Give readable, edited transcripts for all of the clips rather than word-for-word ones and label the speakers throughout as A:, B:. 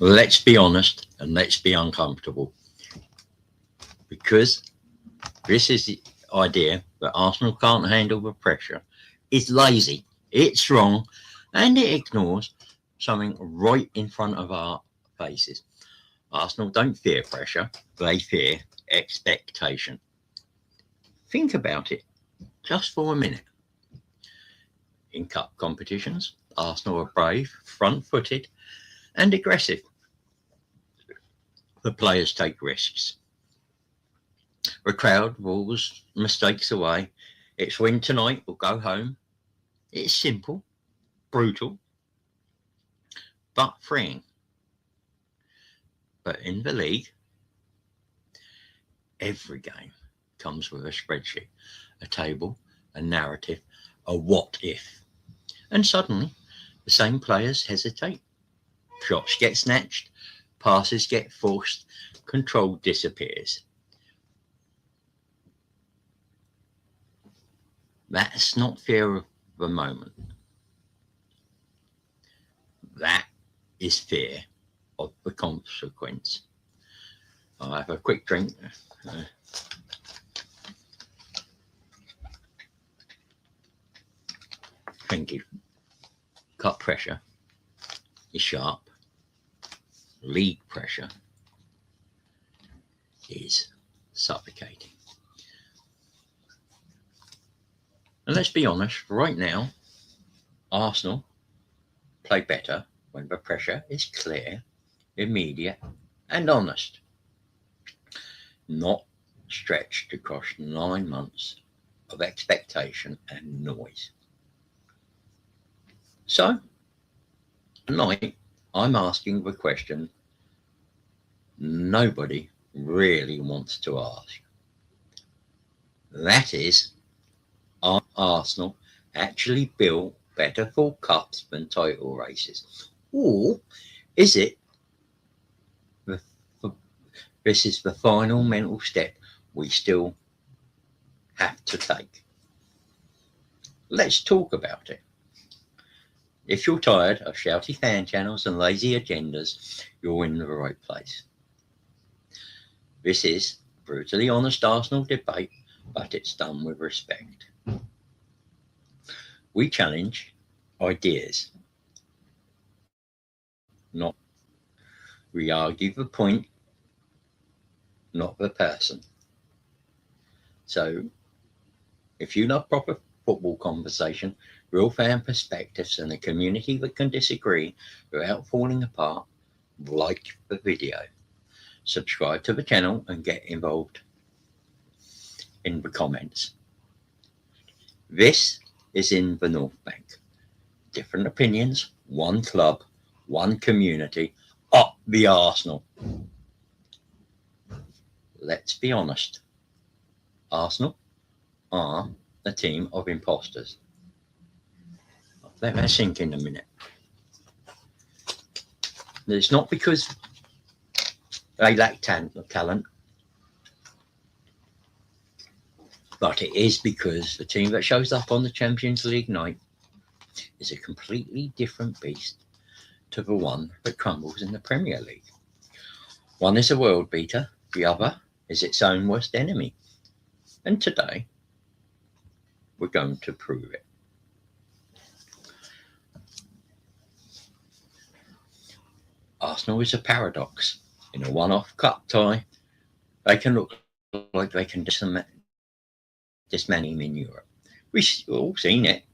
A: Let's be honest and let's be uncomfortable, because this is the idea that Arsenal can't handle the pressure. It's lazy, it's wrong, and it ignores something right in front of our faces. Arsenal don't fear pressure, they fear expectation. Think about it just for a minute. In cup competitions, Arsenal are brave, front-footed, and aggressive. The players take risks. The crowd rules mistakes away. It's win tonight or go home. It's simple, brutal, but freeing. But in the league, every game comes with a spreadsheet, a table, a narrative, a what if. And suddenly, the same players hesitate. Shots get snatched, passes get forced, control disappears. That's not fear of the moment. That is fear of the consequence. I'll have a quick drink. Thank you. Cup pressure is sharp. League pressure is suffocating. And let's be honest, right now, Arsenal play better when the pressure is clear, immediate, and honest. Not stretched across 9 months of expectation and noise. So, tonight, I'm asking the question nobody really wants to ask. That is, are Arsenal actually built better for cups than title races? Or is it this is the final mental step we still have to take? Let's talk about it. If you're tired of shouty fan channels and lazy agendas, you're in the right place. This is brutally honest Arsenal debate, but it's done with respect. We challenge ideas, not we argue the point, not the person. So, if you love proper football conversation, real fan perspectives, and a community that can disagree without falling apart, like the video. Subscribe to the channel and get involved in the comments. This is in the North Bank. Different opinions, one club, one community, up the Arsenal. Let's be honest. Arsenal are a team of imposters. Let that sink in a minute. It's not because they lack talent, but it is because the team that shows up on the Champions League night is a completely different beast to the one that crumbles in the Premier League. One is a world beater, the other is its own worst enemy. And today, we're going to prove it. Arsenal is a paradox. In a one-off cup tie, they can look like they can dismantle him in Europe. We've all seen it.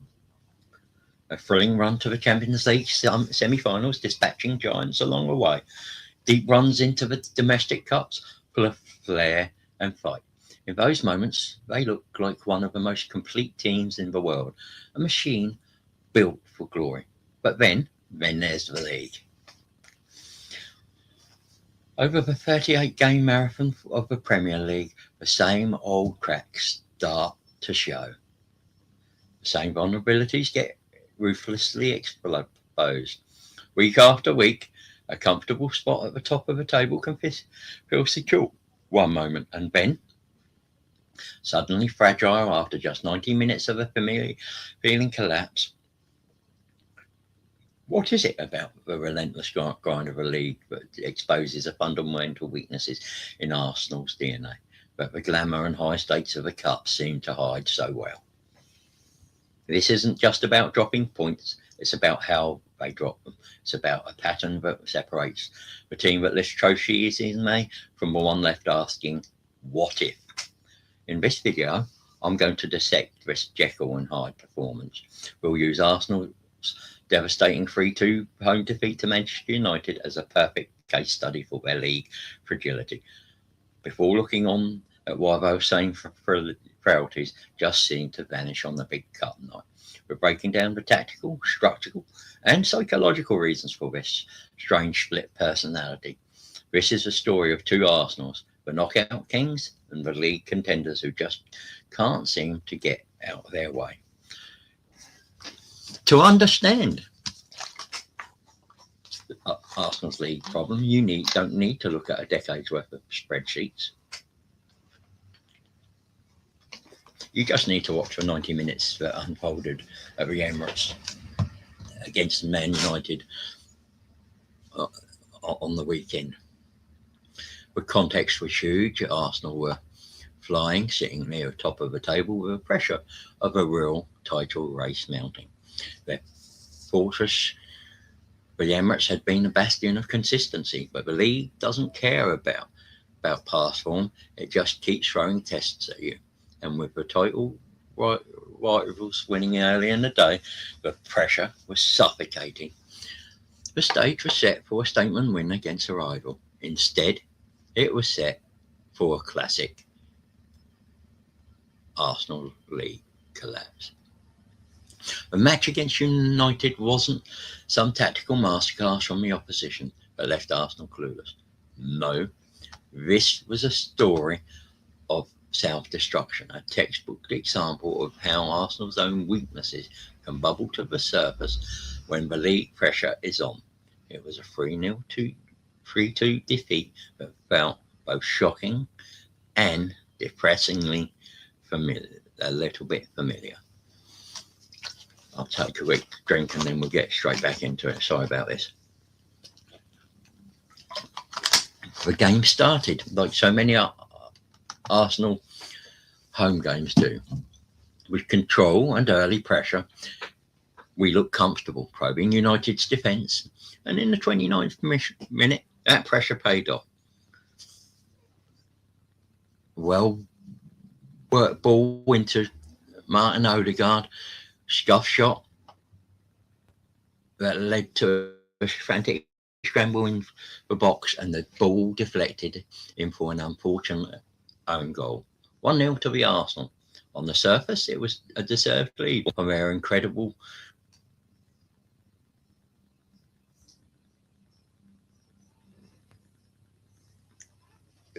A: A thrilling run to the Champions League semi-finals, dispatching giants along the way. Deep runs into the domestic cups, full of flair and fight. In those moments, they look like one of the most complete teams in the world, a machine built for glory. But then there's the league. Over the 38-game marathon of the Premier League, the same old cracks start to show. The same vulnerabilities get ruthlessly exposed. Week after week, a comfortable spot at the top of the table can feel secure one moment, and then suddenly fragile after just 90 minutes of a familiar feeling collapse. What is it about the relentless grind of a league that exposes the fundamental weaknesses in Arsenal's DNA that the glamour and high stakes of the cup seem to hide so well? This isn't just about dropping points, it's about how they drop them. It's about a pattern that separates the team that lifts trophies in May from the one left asking, what if? In this video, I'm going to dissect this Jekyll and Hyde performance. We'll use Arsenal's devastating 3-2 home defeat to Manchester United as a perfect case study for their league fragility. Before looking on at why those same frailties just seem to vanish on the big cup night, we're breaking down the tactical, structural and psychological reasons for this strange split personality. This is the story of two Arsenals, the knockout kings and the league contenders who just can't seem to get out of their way. To understand Arsenal's league problem, you don't need to look at a decade's worth of spreadsheets. You just need to watch the 90 minutes that unfolded at the Emirates against Man United on the weekend. The context was huge. Arsenal were flying, sitting near the top of the table with the pressure of a real title race mounting. Their fortress, the Emirates, had been a bastion of consistency, but the league doesn't care about past form. It just keeps throwing tests at you. And with the title rivals winning early in the day, the pressure was suffocating. The stage was set for a statement win against a rival. Instead, it was set for a classic Arsenal league collapse. The match against United wasn't some tactical masterclass from the opposition that left Arsenal clueless. No, this was a story of self-destruction, a textbook example of how Arsenal's own weaknesses can bubble to the surface when the league pressure is on. It was a 3-2 defeat that felt both shocking and depressingly familiar, a little bit familiar. I'll take a quick drink and then we'll get straight back into it. Sorry about this. The game started like so many Arsenal home games do. With control and early pressure, we looked comfortable, probing United's defence, and in the 29th minute, that pressure paid off. Well worked ball into Martin Odegaard, scuff shot that led to a frantic scramble in the box, and the ball deflected in for an unfortunate own goal. 1-0 to the Arsenal. On the surface, it was a deserved lead from their incredible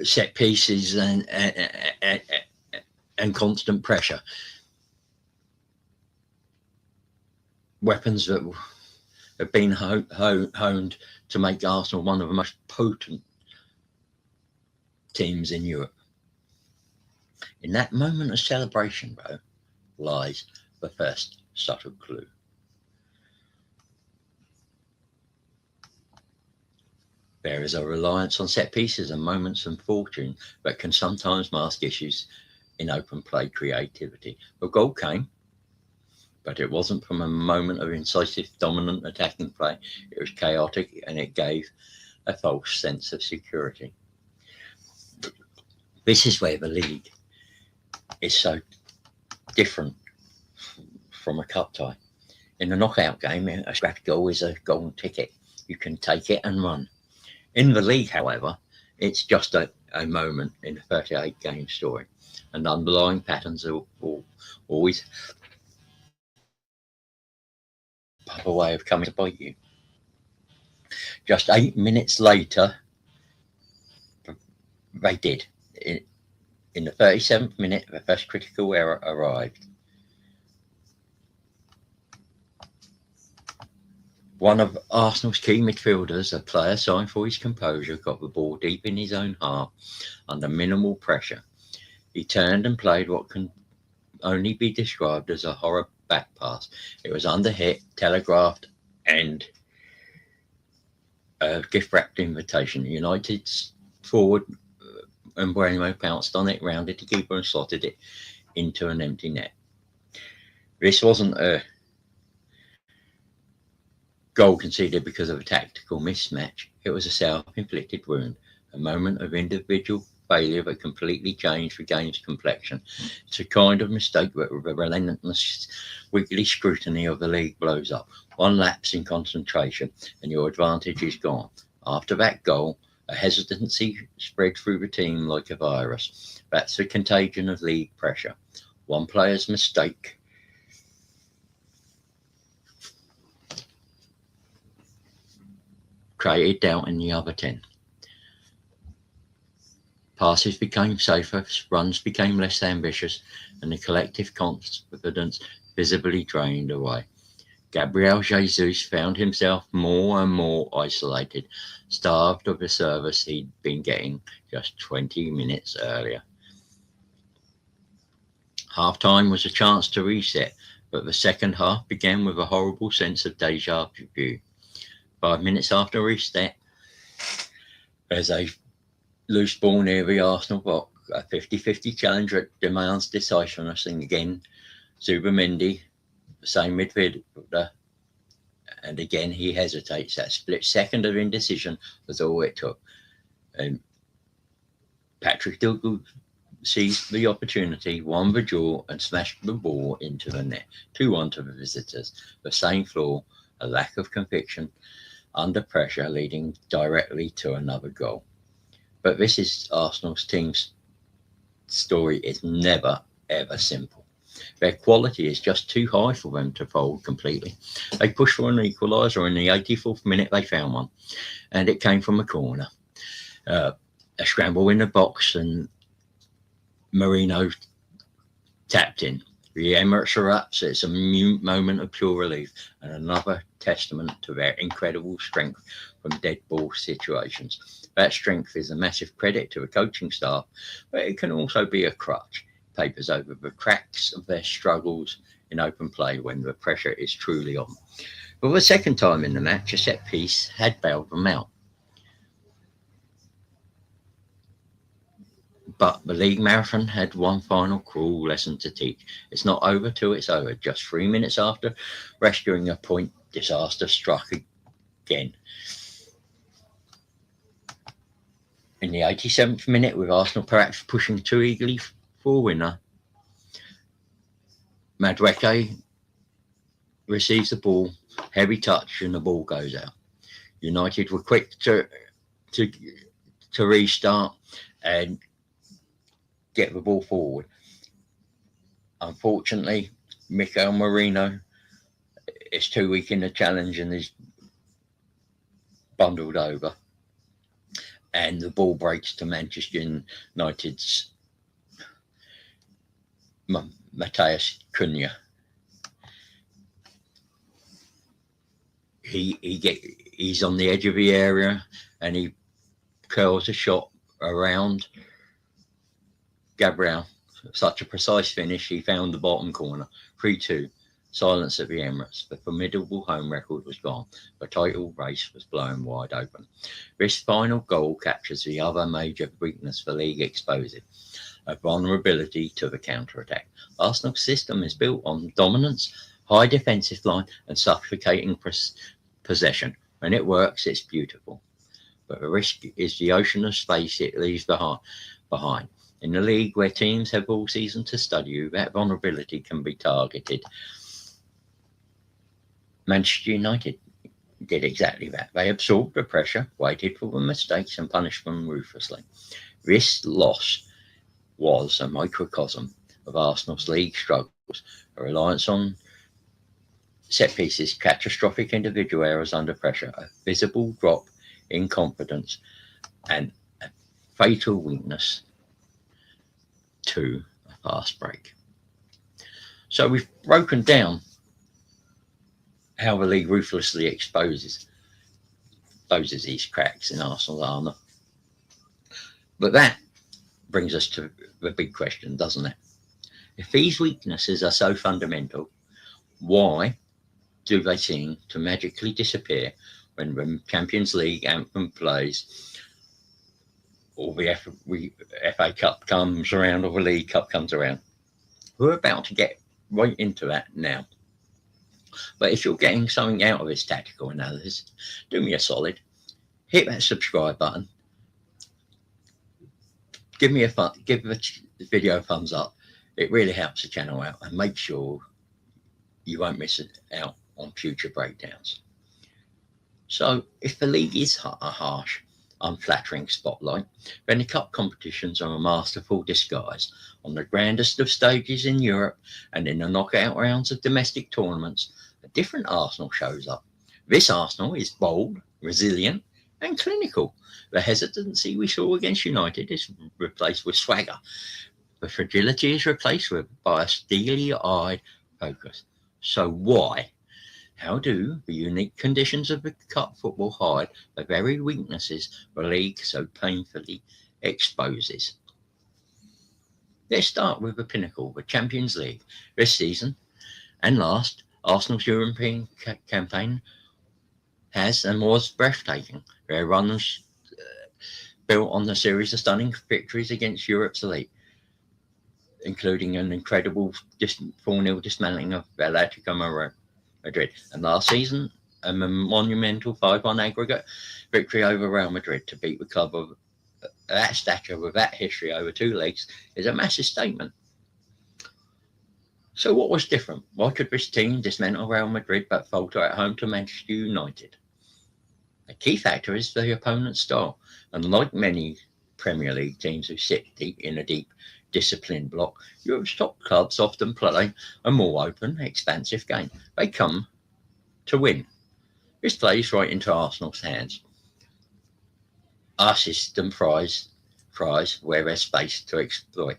A: set pieces and constant pressure. Weapons that have been honed to make Arsenal one of the most potent teams in Europe. In that moment of celebration, though, lies the first subtle clue. There is a reliance on set pieces and moments of fortune that can sometimes mask issues in open play creativity. The goal came, but it wasn't from a moment of incisive, dominant attacking play. It was chaotic, and it gave a false sense of security. This is where the league is so different from a cup tie. In a knockout game, a scratch goal is a golden ticket. You can take it and run. In the league, however, it's just a moment in a 38-game story, and underlying patterns are always a way of coming to bite you. Just 8 minutes later, they did. In the 37th minute, the first critical error arrived. One of Arsenal's key midfielders, a player signed for his composure, got the ball deep in his own half under minimal pressure. He turned and played what can only be described as a horror back pass. It was underhit, telegraphed, and a gift-wrapped invitation. United's forward and Bueno pounced on it, rounded the keeper and slotted it into an empty net. This wasn't a goal conceded because of a tactical mismatch. It was a self-inflicted wound, a moment of individual failure that completely changed the game's complexion. It's a kind of mistake that the relentless weekly scrutiny of the league blows up. One lapse in concentration and your advantage is gone. After that goal, a hesitancy spread through the team like a virus. That's the contagion of league pressure. One player's mistake created doubt in the other 10. Passes became safer, runs became less ambitious, and the collective confidence visibly drained away. Gabriel Jesus found himself more and more isolated, starved of the service he'd been getting just 20 minutes earlier. Half-time was a chance to reset, but the second half began with a horrible sense of déjà vu. 5 minutes after reset, there's a loose ball near the Arsenal box, a 50-50 challenge that demands decisiveness, and again, Zubimendi, the same midfielder, and again he hesitates. That split second of indecision was all it took. And Patrick Dougal seized the opportunity, won the draw, and smashed the ball into the net. 2-1 to the visitors. The same flaw, a lack of conviction under pressure, leading directly to another goal. But this is Arsenal's team's story is never, ever simple. Their quality is just too high for them to fold completely. They pushed for an equaliser. In the 84th minute, they found one, and it came from a corner. A scramble in the box, and Marino tapped in. The Emirates are up, so it's a moment of pure relief and another testament to their incredible strength from dead ball situations. That strength is a massive credit to the coaching staff, but it can also be a crutch. Papers over the cracks of their struggles in open play when the pressure is truly on. For the second time in the match, a set piece had bailed them out. But the league marathon had one final cruel lesson to teach. It's not over till it's over. Just 3 minutes after rescuing a point, disaster struck again. In the 87th minute, with Arsenal perhaps pushing too eagerly for a winner, Madueke receives the ball, heavy touch, and the ball goes out. United were quick to restart and get the ball forward. Unfortunately, Mikel Merino is too weak in the challenge and is bundled over. And the ball breaks to Manchester United's Matheus Cunha. He's on the edge of the area and he curls a shot around Gabriel. Such a precise finish. He found the bottom corner. 3-2. Silence at the Emirates. The formidable home record was gone. The title race was blown wide open. This final goal captures the other major weakness the league exposes: a vulnerability to the counter-attack. Arsenal's system is built on dominance, high defensive line, and suffocating possession. When it works, it's beautiful. But the risk is the ocean of space it leaves behind. In the league, where teams have all season to study you, that vulnerability can be targeted. Manchester United did exactly that. They absorbed the pressure, waited for the mistakes, and punished them ruthlessly. This loss was a microcosm of Arsenal's league struggles, a reliance on set pieces, catastrophic individual errors under pressure, a visible drop in confidence, and a fatal weakness to a fast break. So we've broken down how the league ruthlessly exposes these cracks in Arsenal's armour. But that brings us to the big question, doesn't it? If these weaknesses are so fundamental, why do they seem to magically disappear when the Champions League anthem plays, or the FA Cup comes around, or the League Cup comes around? We're about to get right into that now. But if you're getting something out of this tactical analysis, do me a solid. Hit that subscribe button. Give the video a thumbs up. It really helps the channel out, and make sure you won't miss out on future breakdowns. So, if the league is a harsh, unflattering spotlight, then the cup competitions are a masterful disguise. On the grandest of stages in Europe and in the knockout rounds of domestic tournaments, a different Arsenal shows up. This Arsenal is bold, resilient, and clinical. The hesitancy we saw against United is replaced with swagger. The fragility is replaced by a steely-eyed focus. So why? How do the unique conditions of the cup football hide the very weaknesses the league so painfully exposes? Let's start with the pinnacle, the Champions League. This season and last, Arsenal's European campaign has and was breathtaking. Their runs built on a series of stunning victories against Europe's elite, including an incredible 4-0 dismantling of Atletico Madrid, and last season a monumental 5-1 aggregate victory over Real Madrid. To beat the club of that stature with that history over 2 legs is a massive statement. So what was different? Why could this team dismantle Real Madrid but falter at home to Manchester United? A key factor is the opponent's style. Unlike many Premier League teams who sit deep in a deep disciplined block, Europe's top clubs often play a more open, expansive game. They come to win. This plays right into Arsenal's hands. Our system thrives where there's space to exploit.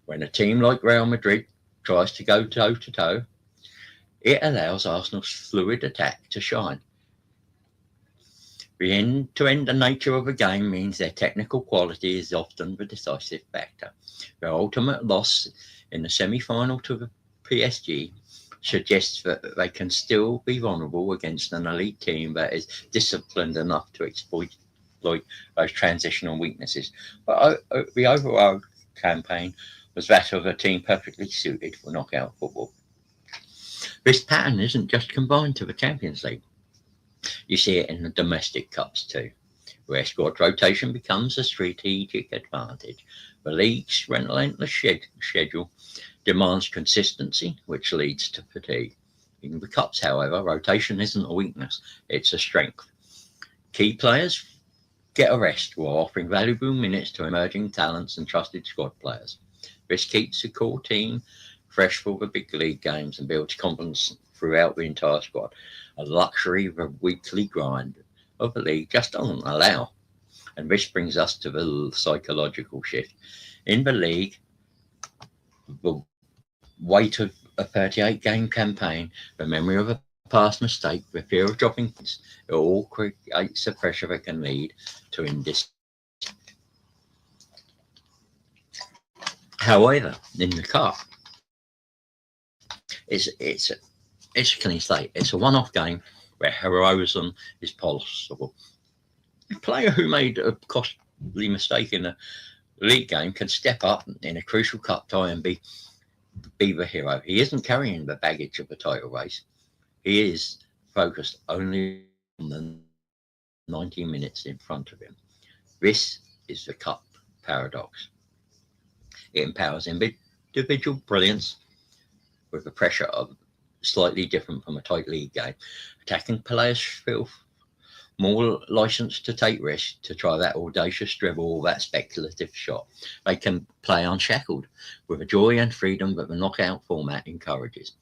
A: When a team like Real Madrid tries to go toe-to-toe, it allows Arsenal's fluid attack to shine. The end-to-end nature of a game means their technical quality is often the decisive factor. Their ultimate loss in the semi-final to the PSG suggests that they can still be vulnerable against an elite team that is disciplined enough to exploit those transitional weaknesses. But the overall campaign was that of a team perfectly suited for knockout football. This pattern isn't just confined to the Champions League. You see it in the domestic cups too, where squad rotation becomes a strategic advantage. The league's relentless schedule demands consistency, which leads to fatigue. In the cups, however, rotation isn't a weakness, it's a strength. Key players get a rest while offering valuable minutes to emerging talents and trusted squad players. This keeps the core team fresh for the big league games and builds confidence throughout the entire squad, a luxury the weekly grind of the league just doesn't allow. And this brings us to the psychological shift. In the league, the weight of a 38-game campaign, the memory of a past mistake, the fear of dropping points, it all creates a pressure that can lead to indecision. However, in the cup, it's a clean slate. It's a one-off game where heroism is possible. A player who made a costly mistake in a league game can step up in a crucial cup tie and be the hero. He isn't carrying the baggage of the title race. He is focused only on the 90 minutes in front of him. This is the cup paradox. It empowers individual brilliance with the pressure of slightly different from a tight league game. Attacking players feel more licensed to take risks, to try that audacious dribble or that speculative shot. They can play unshackled with a joy and freedom that the knockout format encourages.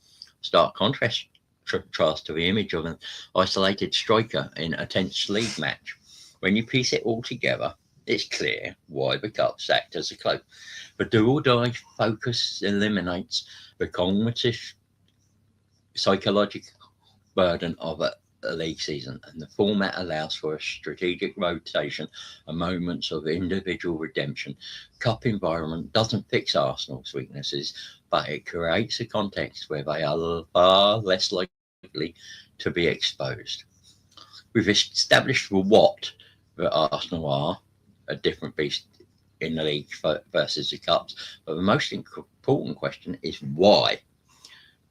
A: Stark contrast to the image of an isolated striker in a tense league match. When you piece it all together, it's clear why the cups act as a cloak. The do-or-die focus eliminates the cognitive, psychological burden of a league season, and the format allows for a strategic rotation and moments of individual redemption. Cup environment doesn't fix Arsenal's weaknesses, but it creates a context where they are far less likely to be exposed. We've established what that Arsenal are, a different beast in the league versus the cups, but the most important question is why.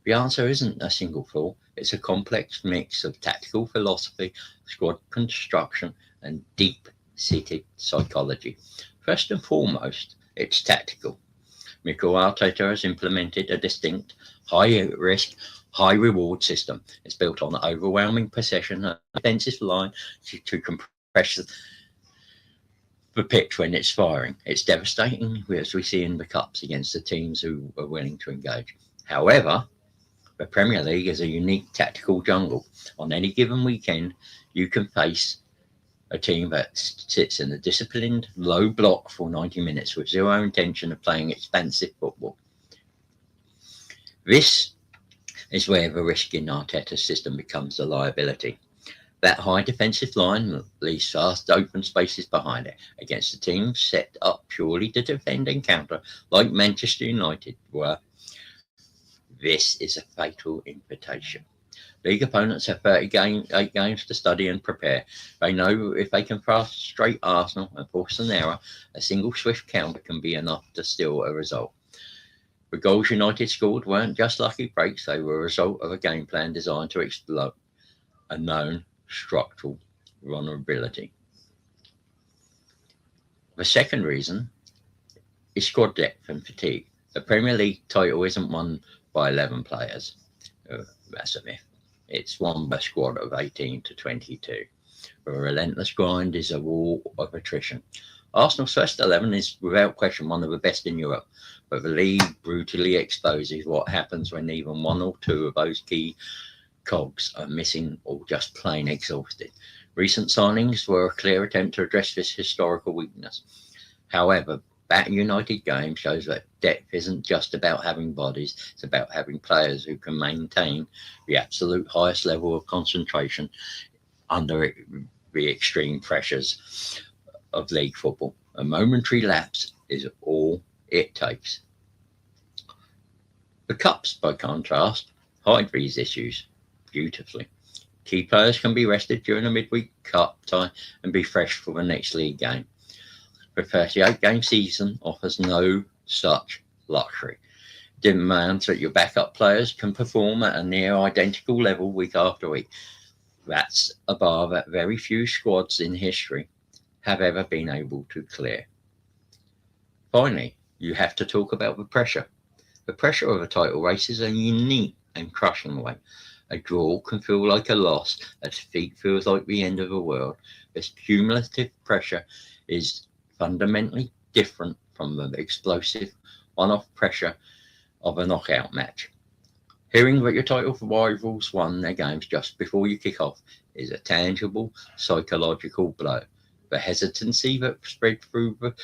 A: The answer isn't a single flaw, it's a complex mix of tactical philosophy, squad construction, and deep-seated psychology. First and foremost, it's tactical. Mikel Arteta has implemented a distinct, high-risk, high-reward system. It's built on overwhelming possession and defensive line to compress the pitch when it's firing. It's devastating, as we see in the cups, against the teams who are willing to engage. However, the Premier League is a unique tactical jungle. On any given weekend, you can face a team that sits in a disciplined, low block for 90 minutes with zero intention of playing expansive football. This is where the risk in Arteta's system becomes a liability. That high defensive line leaves fast open spaces behind it against a team set up purely to defend and counter, like Manchester United were. This is a fatal invitation. League opponents have 8 games to study and prepare. They know if they can frustrate Arsenal and force an error, a single swift counter can be enough to steal a result. The goals United scored weren't just lucky breaks, they were a result of a game plan designed to exploit a known structural vulnerability. The second reason is squad depth and fatigue. The Premier League title isn't won by 11 players. That's a myth. It's won by a squad of 18 to 22. The relentless grind is a war of attrition. Arsenal's first 11 is without question one of the best in Europe, but the league brutally exposes what happens when even one or two of those key cogs are missing or just plain exhausted. Recent signings were a clear attempt to address this historical weakness. However, that United game shows that depth isn't just about having bodies, it's about having players who can maintain the absolute highest level of concentration under the extreme pressures of league football. A momentary lapse is all it takes. The Cups, by contrast, hide these issues beautifully. Key players can be rested during a midweek cup tie and be fresh for the next league game. The 38-game season offers no such luxury. It demands that your backup players can perform at a near identical level week after week. That's a bar that very few squads in history have ever been able to clear. Finally, you have to talk about the pressure. The pressure of a title race is a unique and crushing way. A draw can feel like a loss, a defeat feels like the end of the world. This cumulative pressure is fundamentally different from the explosive one-off pressure of a knockout match. Hearing that your title rivals won their games just before you kick off is a tangible psychological blow. The hesitancy that spread through the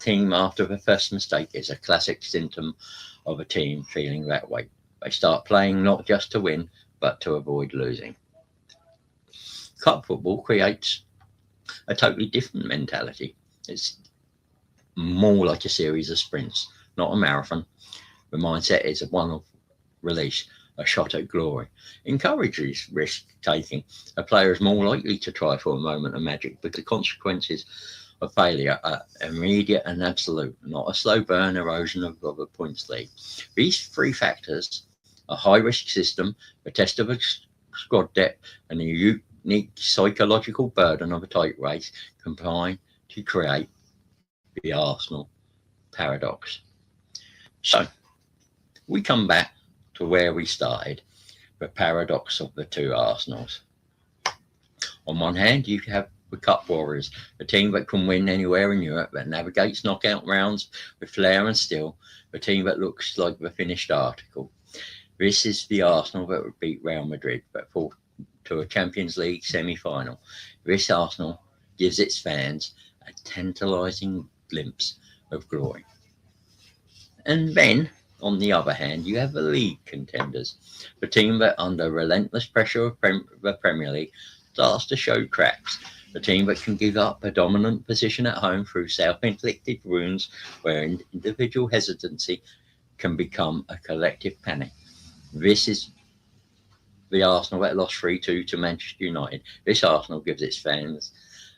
A: team after the first mistake is a classic symptom of a team feeling that way. They start playing not just to win, but to avoid losing. Cup football creates a totally different mentality. It's more like a series of sprints, not a marathon. The mindset is a one-off release, a shot at glory. Encourages risk-taking. A player is more likely to try for a moment of magic, but the consequences of failure are immediate and absolute, not a slow burn erosion of a points lead. These 3 factors, a high-risk system, the test of a squad depth, and the unique psychological burden of a tight race, combine to create the Arsenal paradox. So, we come back to where we started, the paradox of the 2 Arsenals. On one hand, you have the Cup Warriors, a team that can win anywhere in Europe, that navigates knockout rounds with flair and skill, a team that looks like the finished article. This is the Arsenal that would beat Real Madrid, but fought to a Champions League semi-final. This Arsenal gives its fans a tantalising glimpse of glory. And then, on the other hand, you have the league contenders, the team that, under relentless pressure of the Premier League, starts to show cracks. The team that can give up a dominant position at home through self-inflicted wounds, where individual hesitancy can become a collective panic. This the Arsenal that lost 3-2 to Manchester United. This Arsenal gives its fans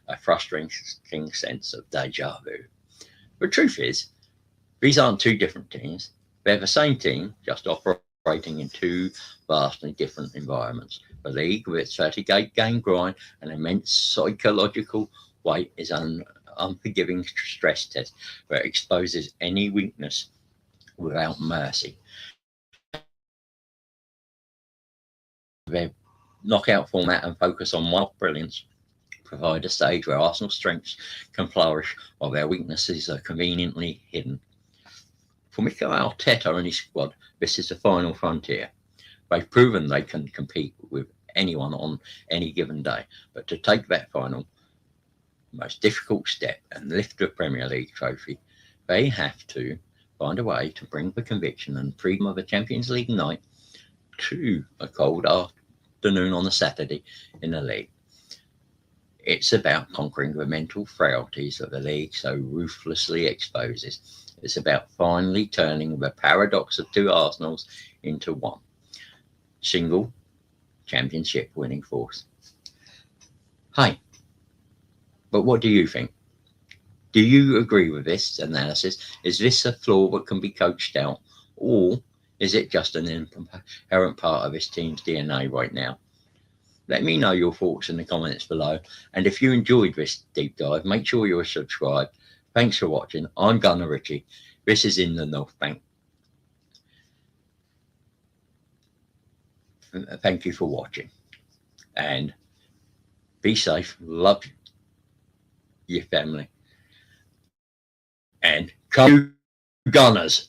A: a frustrating sense of deja vu. The truth is, these aren't two different teams. They're the same team, just operating in two vastly different environments. The league, with its 38-game grind and immense psychological weight, is an unforgiving stress test that exposes any weakness without mercy. Their knockout format and focus on one brilliance provide a stage where Arsenal's strengths can flourish while their weaknesses are conveniently hidden. For Mikel Arteta and his squad, this is the final frontier. They've proven they can compete with anyone on any given day, but to take that final, most difficult step and lift the Premier League trophy, they have to find a way to bring the conviction and freedom of a Champions League night to a cold afternoon on a Saturday in the league. It's about conquering the mental frailties that the league so ruthlessly exposes. It's about finally turning the paradox of two Arsenals into one single championship winning force. Hey, but what do you think? Do you agree with this analysis? Is this a flaw that can be coached out, or is it just an inherent part of this team's DNA right now? Let me know your thoughts in the comments below, and if you enjoyed this deep dive, make sure you're subscribed. Thanks for watching. I'm Gunner Richie. This is In the North Bank. Thank you for watching, and be safe. Love your family, and come Gunners.